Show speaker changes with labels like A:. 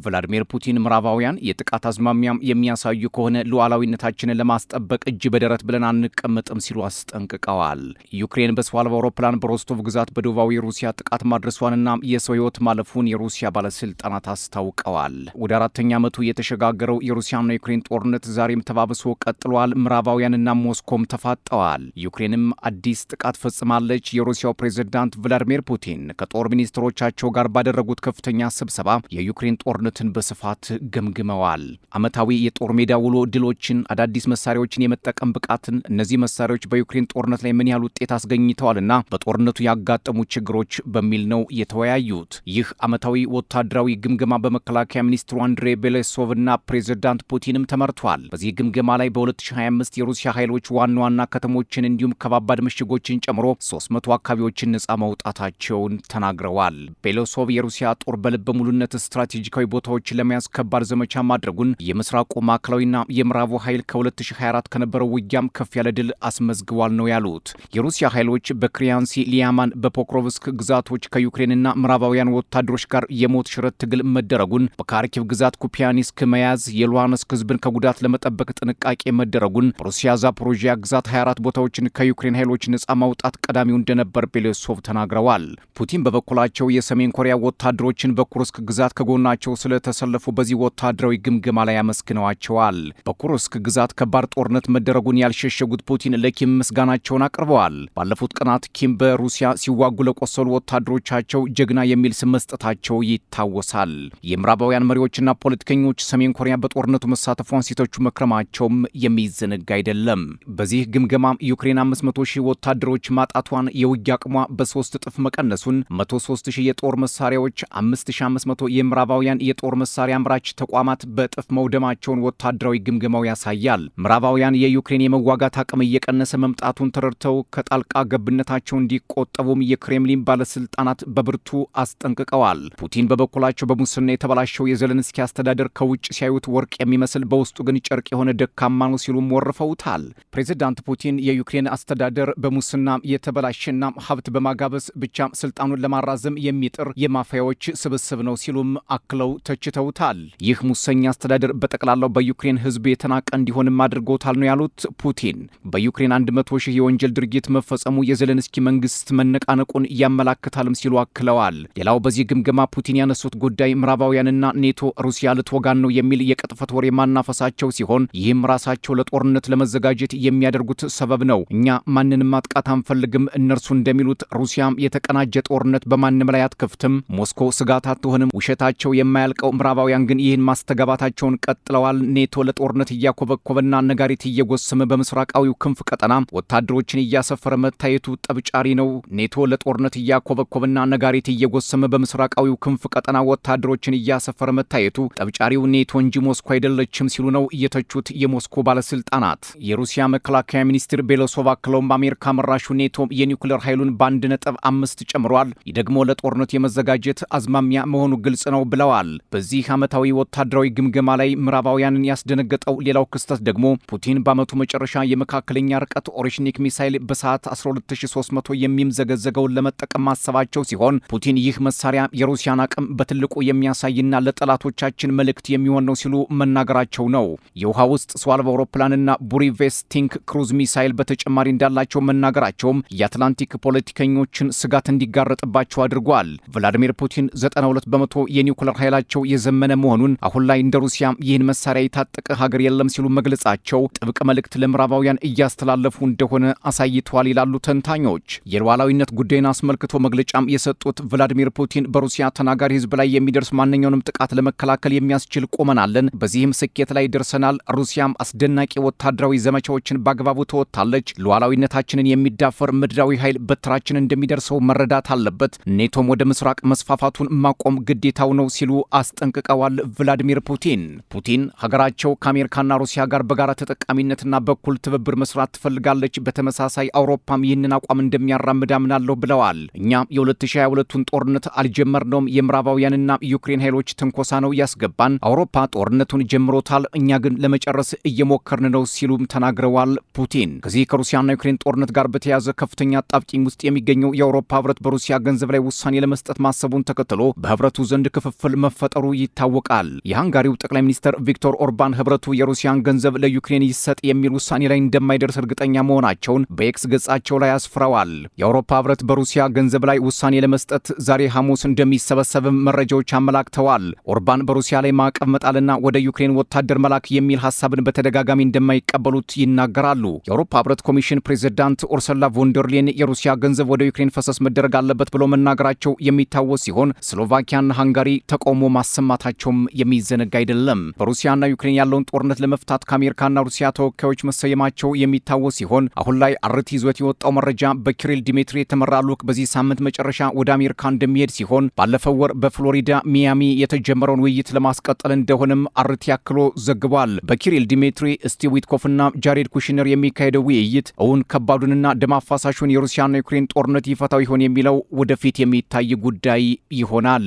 A: ቭላዲሚር ፑቲን ምዕራባውያን የጥቃት አዝማሚያም የሚያሳዩ ከሆነ ሉዓላዊነታችንን ለማስጠበቅ እጅ በደረት ብለን አንቀመጥም ሲሉ አስጠንቅቀዋል። ዩክሬን በሰው አልባ አውሮፕላን በሮስቶቭ ግዛት በደቡባዊ ሩሲያ ጥቃት ማድረሷንና የሰው ሕይወት ማለፉን የሩሲያ ባለስልጣናት አስታውቀዋል። ወደ አራተኛ ዓመቱ የተሸጋገረው የሩሲያና ዩክሬን ጦርነት ዛሬም ተባብሶ ቀጥሏል። ምዕራባውያንና ሞስኮም ተፋጠዋል። ዩክሬንም አዲስ ጥቃት ፈጽማለች። የሩሲያው ፕሬዝዳንት ቭላዲሚር ፑቲን ከጦር ሚኒስትሮቻቸው ጋር ባደረጉት ከፍተኛ ስብሰባ የዩክሬን ጦርነትን በስፋት ገምግመዋል። ዓመታዊ የጦር ሜዳ ውሎ ድሎችን፣ አዳዲስ መሳሪያዎችን የመጠቀም ብቃትን፣ እነዚህ መሳሪያዎች በዩክሬን ጦርነት ላይ ምን ያህል ውጤት አስገኝተዋልና በጦርነቱ ያጋጠሙ ችግሮች በሚል ነው የተወያዩት። ይህ ዓመታዊ ወታደራዊ ግምገማ በመከላከያ ሚኒስትሩ አንድሬ ቤሌሶቭና ፕሬዝዳንት ፑቲንም ተመርቷል። በዚህ ግምገማ ላይ በ2025 የሩሲያ ኃይሎች ዋና ዋና ከተሞችን እንዲሁም ከባባድ ምሽጎችን ጨምሮ 300 አካባቢዎችን ነጻ ማውጣታቸውን ተናግረዋል። ቤሌሶቭ የሩሲያ ጦር በልበ ሙሉነት ስትራቴጂካዊ ቦታዎችን ለመያዝ ከባድ ዘመቻ ማድረጉን፣ የምስራቁ ማዕከላዊና የምዕራቡ ኃይል ከ2024 ከነበረው ውጊያም ከፍ ያለ ድል አስመዝግቧል ነው ያሉት። የሩሲያ ኃይሎች በክሪያንሲ፣ ሊያማን፣ በፖክሮቭስክ ግዛቶች ከዩክሬንና ምዕራባውያን ወታደሮች ጋር የሞት ሽረት ትግል መደረጉን፣ በካርኪቭ ግዛት ኩፒያኒስክ መያዝ፣ የሉሃንስክ ህዝብን ከጉዳት ለመጠበቅ ጥንቃቄ መደረጉን፣ በሩሲያ ዛፖሮዥያ ግዛት 24 ቦታዎችን ከዩክሬን ኃይሎች ነጻ ማውጣት ቀዳሚው እንደነበር ቤሌሶቭ ተናግረዋል። ፑቲን በበኩላቸው የሰሜን ኮሪያ ወታደሮችን በኩርስክ ግዛት ከጎናቸው ስለተሰለፉ በዚህ ወታደራዊ ግምገማ ላይ አመስግነዋቸዋል። በኩርስክ ግዛት ከባድ ጦርነት መደረጉን ያልሸሸጉት ፑቲን ለኪም ምስጋናቸውን አቅርበዋል። ባለፉት ቀናት ኪም በሩሲያ ሲዋጉ ለቆሰሉ ወታደሮቻቸው ጀግና የሚል ስም መስጠታቸው ይታወሳል። የምዕራባውያን መሪዎችና ፖለቲከኞች ሰሜን ኮሪያ በጦርነቱ መሳተፏን ሲተቹ መክረማቸውም የሚዘነጋ አይደለም። በዚህ ግምገማ ዩክሬን 500 ሺህ ወታደሮች ማጣቷን፣ የውጊያ አቅሟ በ3 እጥፍ መቀነሱን፣ 103 ሺህ የጦር መሳሪያዎች፣ 5500 የምዕራባውያን የጦር መሳሪያ አምራች ተቋማት በእጥፍ መውደማቸውን ወታደራዊ ግምገማው ያሳያል። ምዕራባውያን የዩክሬን የመዋጋት አቅም እየቀነሰ መምጣቱን ተረድተው ከጣልቃ ገብነታቸው እንዲቆጠቡም የክሬምሊን ባለስልጣናት በብርቱ አስጠንቅቀዋል። ፑቲን በበኩላቸው በሙስና የተበላሸው የዘለንስኪ አስተዳደር ከውጭ ሲያዩት ወርቅ የሚመስል በውስጡ ግን ጨርቅ የሆነ ደካማ ነው ሲሉም ወርፈውታል። ፕሬዚዳንት ፑቲን የዩክሬን አስተዳደር በሙስና የተበላሸና ሀብት በማጋበስ ብቻ ስልጣኑን ለማራዘም የሚጥር የማፊያዎች ስብስብ ነው ሲሉም አክለው ተችተውታል። ይህ ሙሰኛ አስተዳደር በጠቅላላው በዩክሬን ሕዝብ የተናቀ እንዲሆንም አድርጎታል ነው ያሉት ፑቲን። በዩክሬን 100 ሺህ የወንጀል ድርጊት መፈጸሙ የዘለንስኪ መንግስት መነቃነቁን ያመላክታልም ሲሉ አክለዋል። ሌላው በዚህ ግምገማ ፑቲን ያነሱት ጉዳይ ምዕራባውያንና ኔቶ ሩሲያ ልትወጋን ነው የሚል የቅጥፈት ወሬ ማናፈሳቸው ሲሆን ይህም ራሳቸው ለጦርነት ለመዘጋጀት የሚያደርጉት ሰበብ ነው። እኛ ማንንም ማጥቃት አንፈልግም፣ እነርሱ እንደሚሉት ሩሲያም የተቀናጀ ጦርነት በማንም ላይ አትከፍትም፣ ሞስኮ ስጋት አትሆንም፣ ውሸታቸው የማያልቀው ምዕራባውያን ግን ይህን ማስተጋባታቸውን ቀጥለዋል። ኔቶ ለጦርነት እያኮበኮበና ነጋሪት እየጎሰመ በምስራቃዊው ክንፍ ቀጠና ወታደሮችን እያሰፈረ መታየቱ ጠብጫሪ ነው። ኔቶ ለጦርነት እያኮበኮበና ነጋሪት እየጎሰመ በምስራቃዊው ክንፍ ቀጠና ወታደሮችን እያሰፈረ መታየቱ ጠብጫሪው ኔቶ እንጂ ሞስኮ አይደለችም ሲሉ ነው የተቹት የሞስኮ ባለስልጣናት። የሩሲያ መከላከያ ሚኒስትር ቤሌሶቭ አክለውም በአሜሪካ መራሹ ኔቶ የኒውክሌር ኃይሉን በ1.5 ጨምሯል። ይህ ደግሞ ለጦርነት የመዘጋጀት አዝማሚያ መሆኑ ግልጽ ነው ብለዋል። በዚህ ዓመታዊ ወታደራዊ ግምገማ ላይ ምዕራባውያንን ያስደነገጠው ሌላው ክስተት ደግሞ ፑቲን በዓመቱ መጨረሻ የመካከለኛ ርቀት ኦሬሽኒክ ሚሳይል በሰዓት 12300 የሚምዘገዘገውን ለመጠቀም ማሰባቸው ሲሆን ፑቲን ይህ መሳሪያ የሩሲያን አቅም በትልቁ የሚያሳይና ለጠላቶቻችን መልእክት የሚሆን ነው ሲሉ መናገራቸው ነው። የውሃ ውስጥ ሰው አልባ አውሮፕላንና ቡሪቬስቲንክ ክሩዝ ሚሳይል በተጨማሪ እንዳላቸው መናገራቸውም የአትላንቲክ ፖለቲከኞችን ስጋት እንዲጋረጥባቸው አድርጓል። ቭላዲሚር ፑቲን 92 በመቶ የኒውክሌር ኃይላቸው የዘመነ መሆኑን፣ አሁን ላይ እንደ ሩሲያ ይህን መሳሪያ የታጠቀ ሀገር የለም ሲሉ መግለጻቸው ጥብቅ መልእክት ለምዕራባውያን እያስተላለፉ እንደሆነ አሳይተዋል ይላሉ ተንታኞች። የሉዓላዊነት ጉዳይን አስመልክቶ መግለጫም የሰጡት ቭላዲሚር ፑቲን በሩሲያ ተናጋሪ ሕዝብ ላይ የሚደርስ ማንኛውንም ጥቃት ለመከላከል የሚያስችል ቁመናለን፣ በዚህም ስኬት ላይ ደርሰናል። ሩሲያም አስደናቂ ወታደራዊ ዘመቻዎችን በአግባቡ ተወጥታለች። ሉዓላዊነታችንን የሚዳፈር ምድራዊ ኃይል በትራችን እንደሚደርሰው መረዳት አለበት። ኔቶም ወደ ምስራቅ መስፋፋቱን ማቆም ግዴታው ነው ሲሉ አስጠንቅቀዋል። ቭላዲሚር ፑቲን ሀገራቸው ከአሜሪካና ሩሲያ ጋር በጋራ ተጠቃሚነትና በኩል ትብብር መስራት ትፈልጋለች። በተመሳሳይ አውሮፓም ይህንን አቋም እንደሚያራምድ አምናለሁ ብለዋል። እኛ የ2022ቱን ጦርነት አልጀመርነውም። የምዕራባውያንና ዩክሬን ኃይሎች ትንኮሳ ነው ያስገባን። አውሮፓ ጦርነቱን ጀምሮታል፣ እኛ ግን ለመጨረስ እየሞከርን ነው ሲሉም ተናግረዋል። ፑቲን ከዚህ ከሩሲያና ዩክሬን ጦርነት ጋር በተያያዘ ከፍተኛ ጣብቂኝ ውስጥ የሚገኘው የአውሮፓ ህብረት በሩሲያ ገንዘብ ላይ ውሳኔ ለመስጠት ማሰቡን ተከትሎ በህብረቱ ዘንድ ክፍፍል መፈጠሩ መፍጠሩ ይታወቃል። የሃንጋሪው ጠቅላይ ሚኒስትር ቪክቶር ኦርባን ህብረቱ የሩሲያን ገንዘብ ለዩክሬን ይሰጥ የሚል ውሳኔ ላይ እንደማይደርስ እርግጠኛ መሆናቸውን በኤክስ ገጻቸው ላይ አስፍረዋል። የአውሮፓ ህብረት በሩሲያ ገንዘብ ላይ ውሳኔ ለመስጠት ዛሬ ሐሙስ እንደሚሰበሰብም መረጃዎች አመላክተዋል። ኦርባን በሩሲያ ላይ ማዕቀብ መጣልና ወደ ዩክሬን ወታደር መላክ የሚል ሐሳብን በተደጋጋሚ እንደማይቀበሉት ይናገራሉ። የአውሮፓ ህብረት ኮሚሽን ፕሬዝዳንት ኡርሱላ ቮንደርሌን የሩሲያ ገንዘብ ወደ ዩክሬን ፈሰስ መደረግ አለበት ብሎ መናገራቸው የሚታወስ ሲሆን ስሎቫኪያና ሃንጋሪ ተቃውሞ ማሰማታቸውም የሚዘነጋ አይደለም። በሩሲያና ዩክሬን ያለውን ጦርነት ለመፍታት ከአሜሪካና ሩሲያ ተወካዮች መሰየማቸው የሚታወስ ሲሆን አሁን ላይ አርቲ ይዞት የወጣው መረጃ በኪሪል ዲሜትሪ የተመራ ልዑክ በዚህ ሳምንት መጨረሻ ወደ አሜሪካ እንደሚሄድ ሲሆን ባለፈው ወር በፍሎሪዳ ሚያሚ የተጀመረውን ውይይት ለማስቀጠል እንደሆነም አርቲ ያክሎ ዘግቧል። በኪሪል ዲሜትሪ ስቲቭ ዊትኮፍና ጃሬድ ኩሽነር የሚካሄደው ውይይት እውን ከባዱንና ደም አፋሳሹን የሩሲያና ዩክሬን ጦርነት ይፈታው ይሆን የሚለው ወደፊት የሚታይ ጉዳይ ይሆናል።